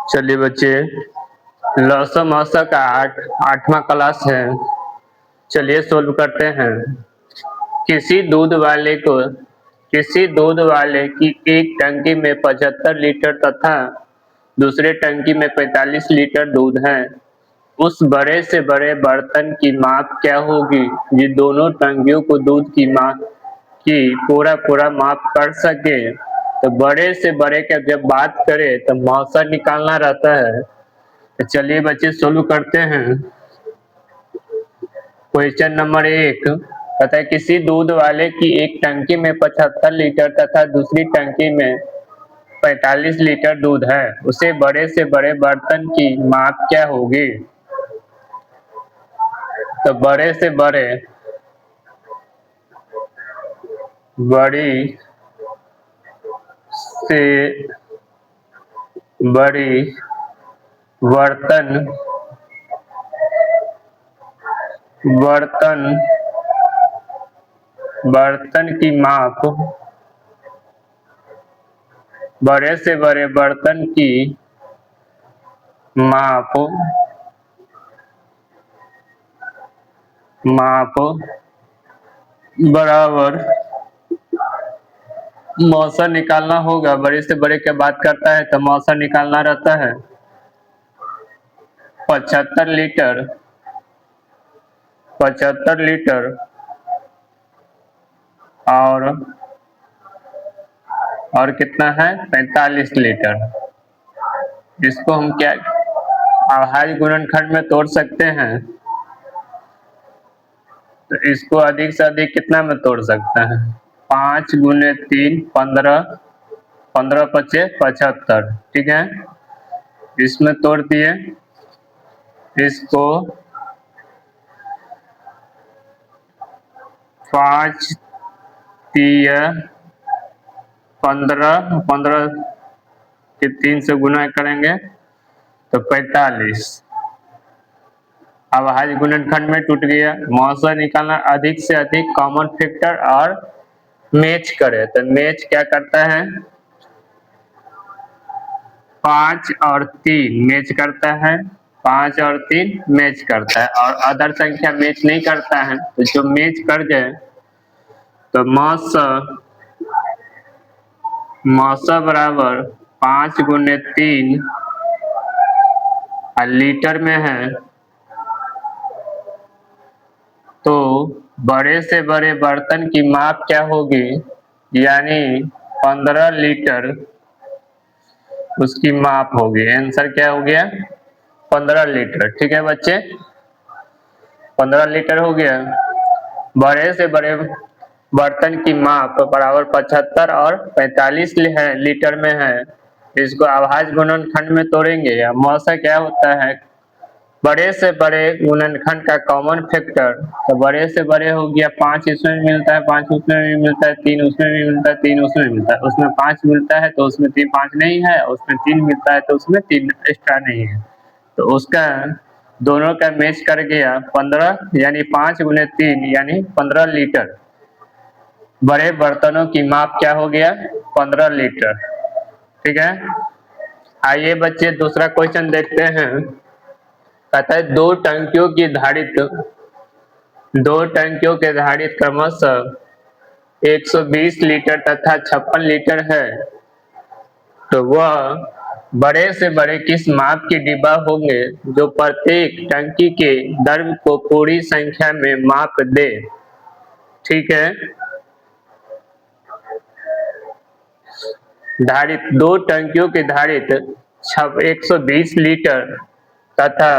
चलिए बच्चे, लौसा मौसा का आठवां क्लास है। चलिए सोल्व करते हैं। किसी दूध वाले को किसी दूध वाले की एक टंकी में 75 लीटर तथा दूसरे टंकी में 45 लीटर दूध है। उस बड़े से बड़े बर्तन की माप क्या होगी ये दोनों टंकियों को दूध की माप की पूरा माप कर सके। तो बड़े से बड़े का जब बात करें तो मौसा निकालना रहता है। तो चलिए बच्चे सोल्व करते हैं। क्वेश्चन नंबर 1 कहता है किसी दूध वाले की एक टंकी में 75 लीटर तथा दूसरी टंकी में 45 लीटर दूध है, उसे बड़े से बड़े बर्तन की माप क्या होगी। तो बड़ी से बड़ी बर्तन की माप बड़े से बड़े बर्तन की माप बराबर मौसा निकालना होगा। बड़े से बड़े की बात करता है तो मौसा निकालना रहता है। 75 लीटर और कितना है 45 लीटर। इसको हम क्या अभाज्य गुणनखंड में तोड़ सकते हैं। तो इसको अधिक से अधिक कितना में तोड़ सकते हैं। 5 गुने 3 15, 15 पचे 75। ठीक है, इसमें तोड़ दिए। इसको 5 3 15, 15 के 3 से गुना करेंगे तो 45। अब अभाज्य गुणनखंड में टूट गया। मौसा निकालना अधिक से अधिक कॉमन फैक्टर और मैच करे। तो मैच क्या करता है 5 और 3 मैच करता है। 5 और 3 मैच करता है और अदर संख्या मैच नहीं करता है। तो जो मैच कर जाए तो मौसा बराबर 5 गुने 3 लीटर में है। तो बड़े से बड़े बर्तन की माप क्या होगी यानी 15 लीटर उसकी माप होगी। आंसर क्या हो गया 15 लीटर। ठीक है बच्चे, 15 लीटर हो गया। बड़े से बड़े बर्तन की माप बराबर 75 और 45 लीटर में है। इसको अभाज्य गुणनखंड में तोड़ेंगे। या मौसा क्या होता है बड़े से बड़े गुणनखंड का कॉमन फैक्टर। तो बड़े से बड़े हो गया 5 इसमें भी मिलता है, 5 उसमें भी मिलता है, 3 उसमें भी मिलता है, 3 उसमें भी मिलता है। उसमें 5 मिलता है तो उसमें 5 नहीं है, उसमें 3 मिलता है तो उसमें 3 एक्स्ट्रा नहीं है। तो उसका दोनों का मैच कर गया 15 यानी 5 गुने 3 यानी 15 लीटर। बड़े बर्तनों की माप क्या हो गया 15 लीटर। ठीक है, आइए बच्चे दूसरा क्वेश्चन देखते हैं। कहता है दो टंकियों के धारित क्रमशः 120 लीटर तथा 56 लीटर है। तो वह बड़े से बड़े किस माप के डिब्बा होंगे जो प्रत्येक टंकी के द्रव्य को पूरी संख्या में माप दे। ठीक है, दो टंकियों के धारित 120 लीटर तथा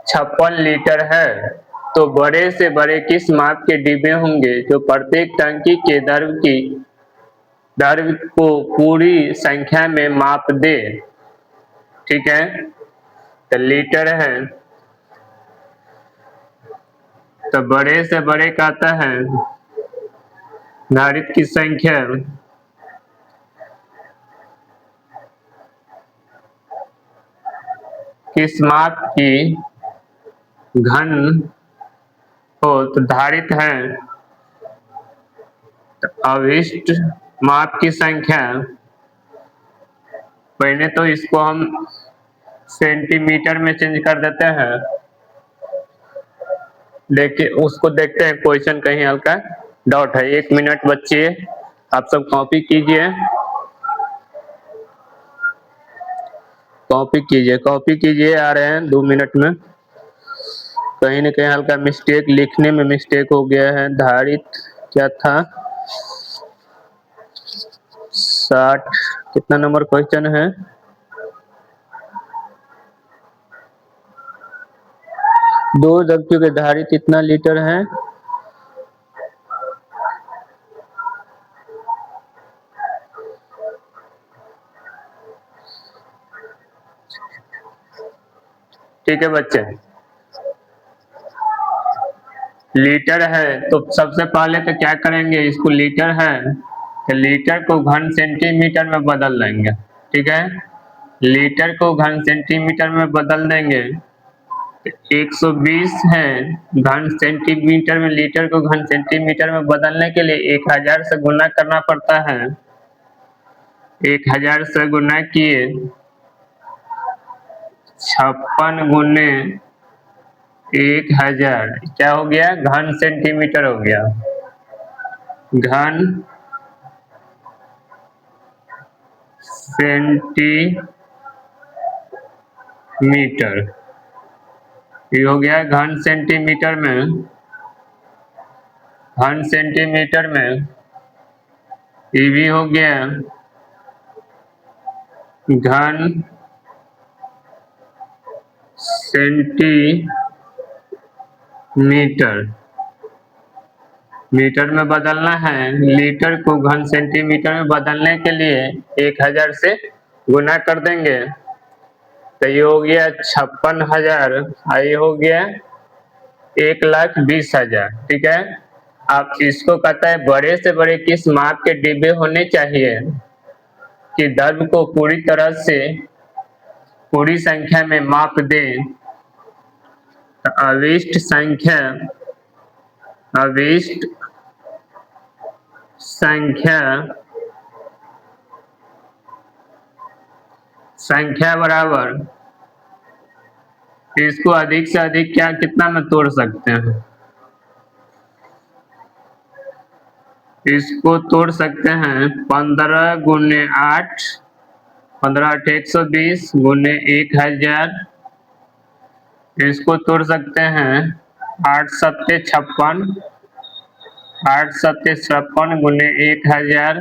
56 लीटर है। तो बड़े से बड़े किस माप के डिब्बे होंगे जो प्रत्येक टंकी के द्रव्य को पूरी संख्या में माप दे। ठीक है, तो लीटर है तो बड़े से बड़े कहता है धारित की संख्या किस माप की घन हो तो धारित है तो अभिष्ट माप की संख्या पहले तो इसको हम सेंटीमीटर में चेंज कर देते हैं, देखिए उसको देखते हैं क्वेश्चन कहीं हल्का डाउट है। 1 मिनट बच्चे आप सब कॉपी कीजिए, कॉपी कीजिए, आ रहे हैं 2 मिनट में। कहीं न कहीं हल्का मिस्टेक, लिखने में मिस्टेक हो गया है। धारित क्या था, 60 कितना नंबर क्वेश्चन है, 2 द्रव्यों के धारित कितना लीटर है। ठीक है बच्चे, लीटर है तो सबसे पहले तो क्या करेंगे, इसको लीटर है तो लीटर को घन सेंटीमीटर में बदल देंगे। ठीक है, लीटर को घन सेंटीमीटर में बदल देंगे तो 120 है घन सेंटीमीटर में, लीटर को घन सेंटीमीटर में बदलने के लिए 1000 से गुना करना पड़ता है। 1000 से गुना किए 56 गुने 1000 क्या हो गया, घन सेंटीमीटर हो गया। घन सेंटीमीटर ये हो गया घन सेंटीमीटर में, घन सेंटीमीटर में ये भी हो गया घन सेंटीमीटर। मीटर में बदलना है, लीटर को घन सेंटीमीटर में बदलने के लिए 1000 से गुना कर देंगे तो ये हो गया 56,000, ये हो गया 1,20,000। ठीक है, अब इसको कहता है बड़े से बड़े किस माप के डिब्बे होने चाहिए कि द्रव्य को पूरी तरह से पूरी संख्या में माप दें। तो अविष्ट संख्या बराबर इसको अधिक से अधिक क्या कितना में तोड़ सकते हैं, इसको तोड़ सकते हैं 15 गुने 8, 15 8 120 गुने 1000, इसको तोड़ सकते हैं 8 सत्ते 56, 8 सत्ते 56 गुने 1000।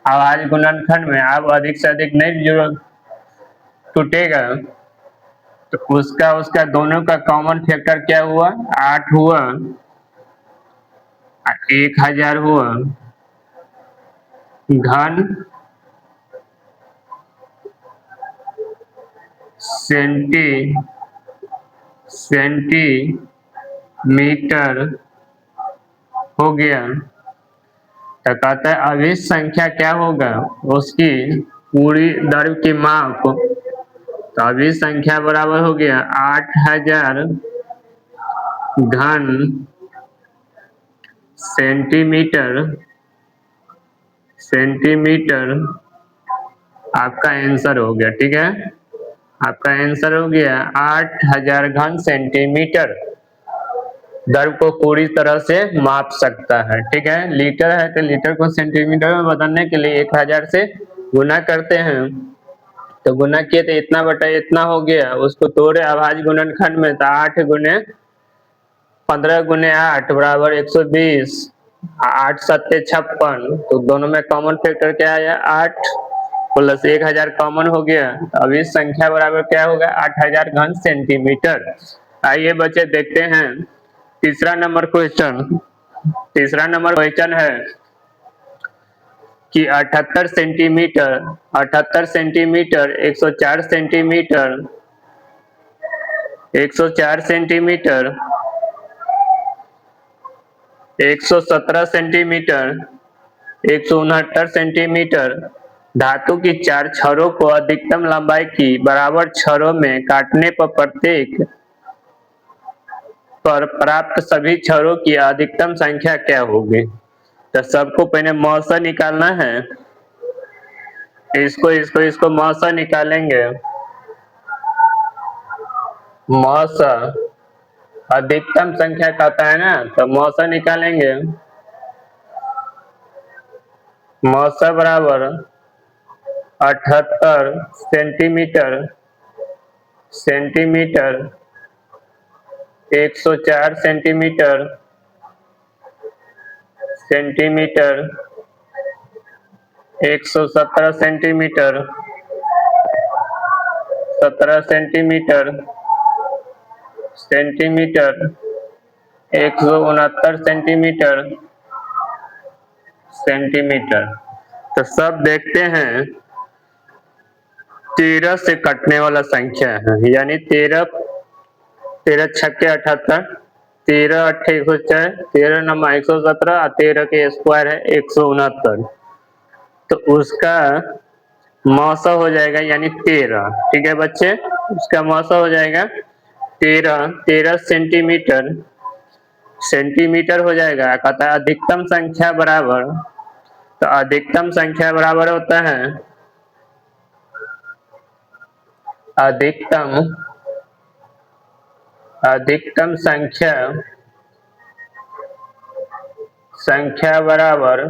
अब आज गुणनखंड में अब अधिक से अधिक नहीं जो टूटेगा तो उसका दोनों का कॉमन फैक्टर क्या हुआ, 8 हुआ, 1000 हुआ। घन सेंटीमीटर हो गया। तो कहता है अविष्ट संख्या क्या होगा, उसकी पूरी द्रव्य की माप। तो अविष्ट संख्या बराबर हो गया 8000 घन सेंटीमीटर आपका आंसर हो गया। ठीक है, आपका आंसर हो गया 8000 घन सेंटीमीटर द्रव्य को पूरी तरह से माप सकता है। ठीक है, लीटर है तो लीटर को सेंटीमीटर में बदलने के लिए 1000 से गुना करते हैं, तो गुना किए तो इतना बटा इतना हो गया, उसको तोड़े अभाज्य गुणनखंड में तो 8 गुने 15 गुने 8 बराबर 120, 8 सत्ते 56, तो दोनों में कॉमन फैक्टर क्या आया 8 प्लस 1000 कॉमन हो गया। अब इस संख्या बराबर क्या होगा 8000 घन सेंटीमीटर। आइए बच्चे देखते हैं तीसरा नंबर क्वेश्चन है कि 78 सेंटीमीटर 104 सेंटीमीटर 117 सेंटीमीटर 169 सेंटीमीटर धातु की 4 छड़ों को अधिकतम लंबाई की बराबर छड़ों में काटने पर प्रत्येक पर प्राप्त सभी छड़ों की अधिकतम संख्या क्या होगी। तो सबको पहले मौसा निकालना है। इसको इसको इसको मौसा निकालेंगे। मौसा अधिकतम संख्या कहता है ना, तो मौसा निकालेंगे। मौसा बराबर 78 centimetre 104 centimetre 117 centimetre 17 centimetre 169 centimetre. तो सब देखते हैं 13 से कटने वाला संख्या है, यानी 13 13 छक्के 78, 13 अट्ठे 104, 13 नमा 117 और 13 के स्क्वायर है 169। तो उसका मौसा हो जाएगा यानी 13। ठीक है बच्चे, उसका मौसा हो जाएगा 13 सेंटीमीटर हो जाएगा। कहता है अधिकतम संख्या बराबर, तो अधिकतम संख्या बराबर होता है अधिकतम संख्या बराबर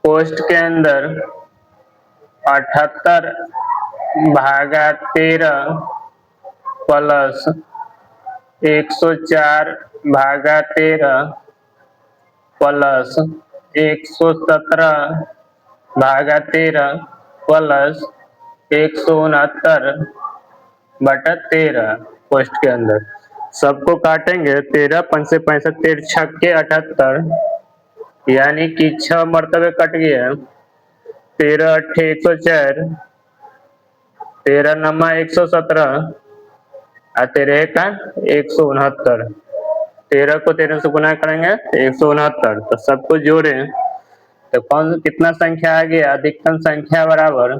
पोस्ट के अंदर 78 भागा 13 प्लस 104 भागा 13 प्लस 117 भागा 13 प्लस 169 बटा 13 पोस्ट के अंदर। सबको काटेंगे, 13 पंच से 65, 13 छक्के 78, यानी कि 6 मरतबे कट गया। 13 अट्ठे 104, 13 नमा 117 और 13 का 169। 13 को 13 से गुना करेंगे 169। तो सबको जोड़े तो कितना संख्या आ गया? अधिकतम संख्या बराबर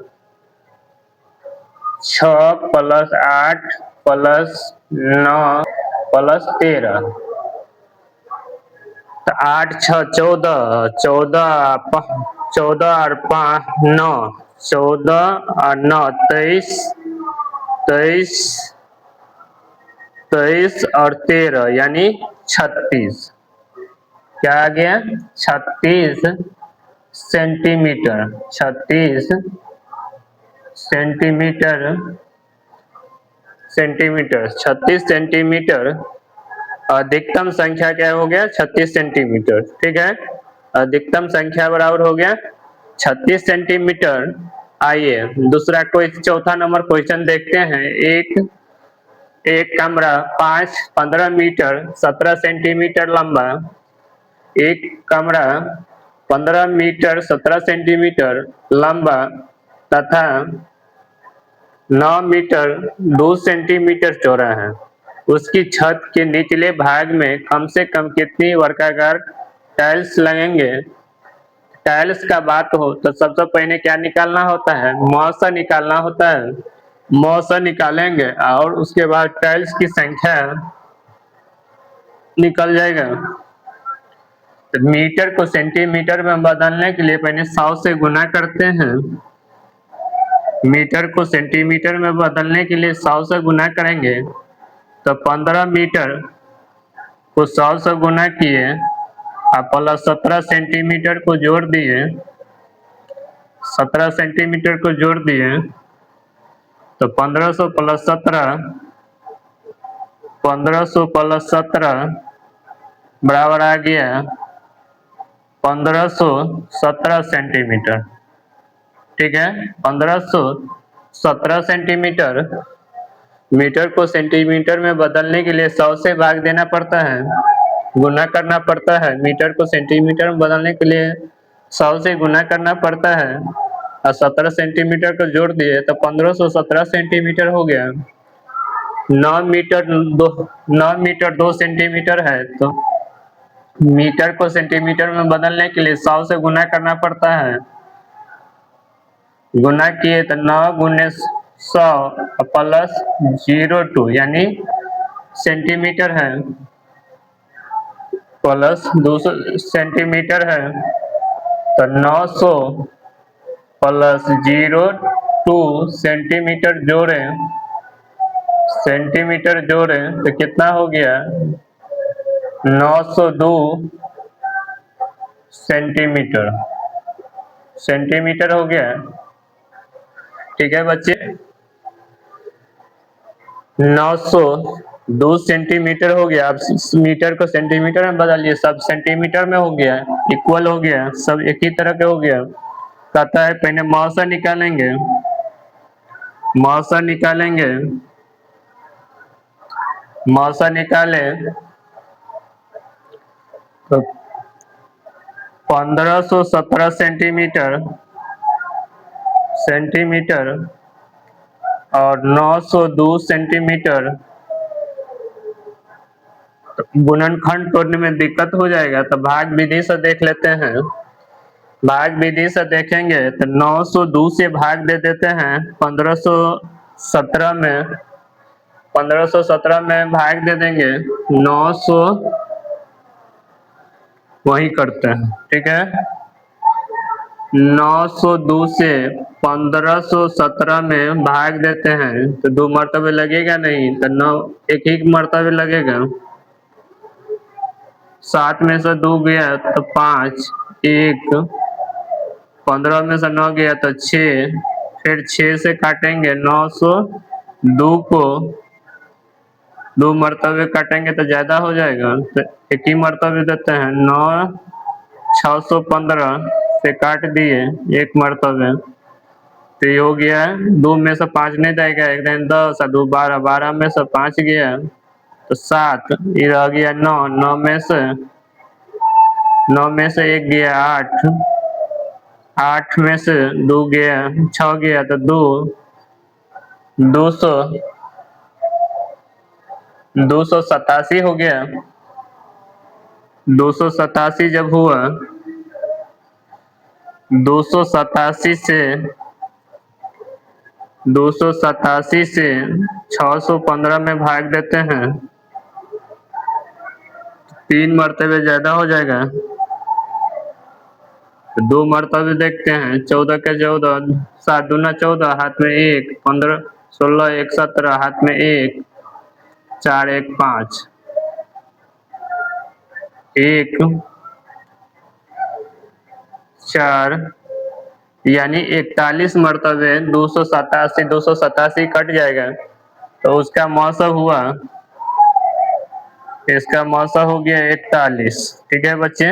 6 प्लस 8 प्लस 9 प्लस 13। तो 8 6 14, 14 और 5 9, 14 और 9 23 और 13 यानी 36। क्या आ गया? 36 सेंटीमीटर। 36 सेंटीमीटर। अधिकतम संख्या क्या हो गया? 36 सेंटीमीटर। ठीक है, अधिकतम संख्या बराबर हो गया 36 सेंटीमीटर। आइए दूसरा कोई चौथा नंबर क्वेश्चन देखते हैं। एक कमरा 15 मीटर 17 सेंटीमीटर लंबा, एक कमरा 15 मीटर 17 सेंटीमीटर लंबा तथा 9 मीटर 2 सेंटीमीटर चौड़ा है। उसकी छत के निचले भाग में कम से कम कितनी वर्गाकार टाइल्स लगेंगे? टाइल्स का बात हो तो सबसे पहले क्या निकालना होता है? मौसा निकालना होता है। मौसा निकालेंगे और उसके बाद टाइल्स की संख्या निकल जाएगा। तो मीटर को सेंटीमीटर में बदलने के लिए पहले 100 से गुना करते हैं। मीटर को सेंटीमीटर में बदलने के लिए 100 से गुना करेंगे तो 15 मीटर को 100 से गुना किए और प्लस 17 सेंटीमीटर को जोड़ दिए, 17 सेंटीमीटर को जोड़ दिए तो 1500 प्लस 17 बराबर आ गया 1517 सेंटीमीटर। ठीक है, 1517 सेंटीमीटर। मीटर को सेंटीमीटर में बदलने के लिए 100 से भाग देना पड़ता है, गुना करना पड़ता है। मीटर को सेंटीमीटर में बदलने के लिए 100 से गुना करना पड़ता है और 17 सेंटीमीटर को जोड़ दिए तो 1517 सेंटीमीटर हो गया। 9 मीटर 2 सेंटीमीटर है, तो मीटर को सेंटीमीटर में बदलने के लिए 100 से गुना करना पड़ता है। गुना किए तो 9 गुने 100 प्लस 02 यानी सेंटीमीटर है, प्लस 200 सेंटीमीटर है तो 900 प्लस 0 2 सेंटीमीटर जोड़ें तो कितना हो गया 902 सेंटीमीटर हो गया। ठीक है बच्चे, 902 सेंटीमीटर हो गया। अब मीटर को सेंटीमीटर में बदलिए, सब सेंटीमीटर में हो गया, इक्वल हो गया, सब एक ही तरह के हो गया। कहता है पहले मौसा निकालेंगे, मौसा निकाले तो 1517 सेंटीमीटर और 902 सेंटीमीटर। तो गुणनखंड तोड़ने में दिक्कत हो जाएगा, तो भाग विधि से देख लेते हैं। भाग विधि से देखेंगे तो 902 से भाग दे देते हैं 1517 में, 1517 में भाग दे देंगे 900, वही करते हैं। ठीक है, 902 से 1517 में भाग देते हैं तो 2 मरतबे लगेगा नहीं, तो 9 एक ही मरतबे लगेगा। 7 में से 2 गया तो 5, 1, 15 में से 9 गया तो 6, फिर 6 से काटेंगे 902 को, 2 मरतबे काटेंगे तो ज्यादा हो जाएगा, तो एक ही मरतबे देते हैं। 9 615 से काट दिए एक मरतबे, तो ये हो गया 2 में से 5 नहीं जाएगा, एक दिन 10 और 2 12, 12 में से 5 गया तो 7, ये रह गया 9, 9 में से 1 गया 8, 8 में से 2 गया 6 गया तो 287 हो गया। 287 जब हुआ, 287 से 615 में भाग देते हैं, 3 मरतबे ज्यादा हो जाएगा। 2 मरतबे देखते हैं, 14 के 14, 7 दूना 14, हाथ में 1, 15 16 1 17, हाथ में 1, 4 1 5, 1 4, यानी 41 मरतबे 287 कट जाएगा, तो उसका मौसम हुआ, इसका मौसम हो गया 41। ठीक है बच्चे,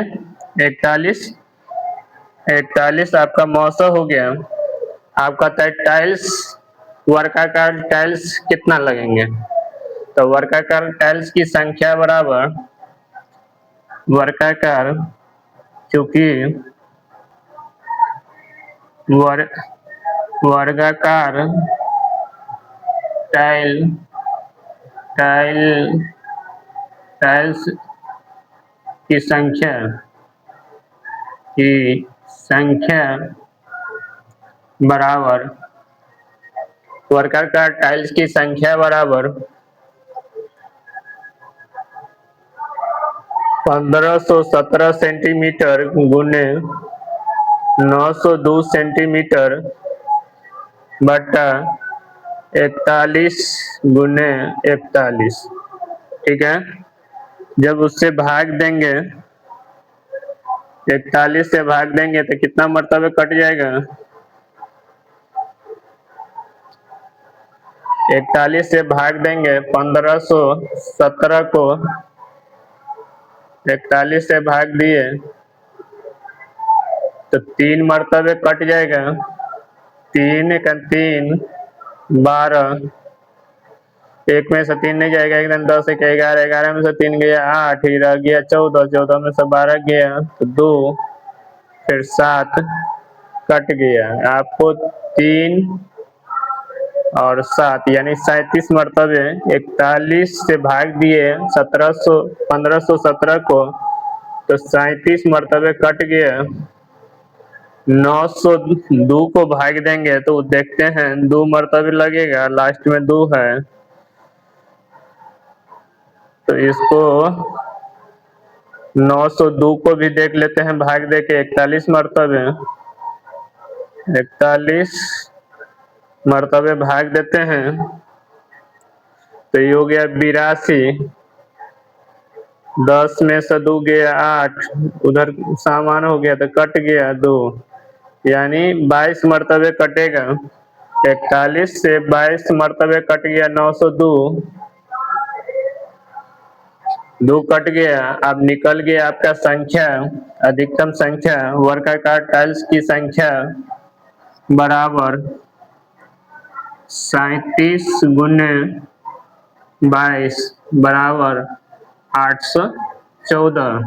41 आपका मौसम हो गया। आपका टाइल्स, वर्गाकार टाइल्स कितना लगेंगे, तो वर्गाकार टाइल्स की संख्या बराबर, वर्गाकार क्योंकि वर्गाकार टाइल्स की संख्या बराबर, वर्गाकार टाइल्स की संख्या बराबर 1517 सेंटीमीटर गुने 902 सेंटीमीटर बटा 41 गुने 41। ठीक है, जब उससे भाग देंगे, 41 से भाग देंगे तो कितना मरतबे कट जाएगा, 41 से भाग देंगे 1517 को, 41 से भाग दिए तो 3 मरतबे कट जाएगा, 3 1 3 12, 1 में से 3 नहीं जाएगा, 1 10 1 11, 11 में से 3 गया 8, ही रह गया 14, 14 में से 12 गया तो 2, फिर 7 कट गया। आपको 3 और 7 यानी 37 मरतबे 41 से भाग दिए 1517 को, तो 37 मरतबे कट गया। 902 को भाग देंगे तो देखते हैं 2 मरतबे लगेगा, लास्ट में 2 है, तो इसको 902 को भी देख लेते हैं भाग दे के 41 मरतबे, 41 मर्तबे भाग देते हैं तो ये हो गया 82, 10 में से 2 गया 8, उधर सामान हो गया तो कट गया 2, यानी 22 मर्तबे कटेगा। 41 से 22 मर्तबे कट गया 902, 2 कट गया। अब निकल गया आपका संख्या, अधिकतम संख्या वर्गाकार टाइल्स की संख्या बराबर 37 गुने 22 बराबर 814।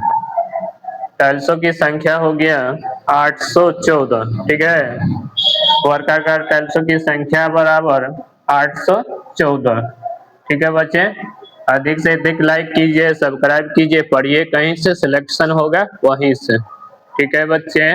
टाइल्सों की संख्या हो गया 814, ठीक है। वर्गाकार टाइल्सों की संख्या बराबर 814, ठीक है बच्चे। अधिक से अधिक लाइक कीजिए, सब्सक्राइब कीजिए, पढ़िए, कहीं से सिलेक्शन होगा वहीं से, ठीक है बच्चे।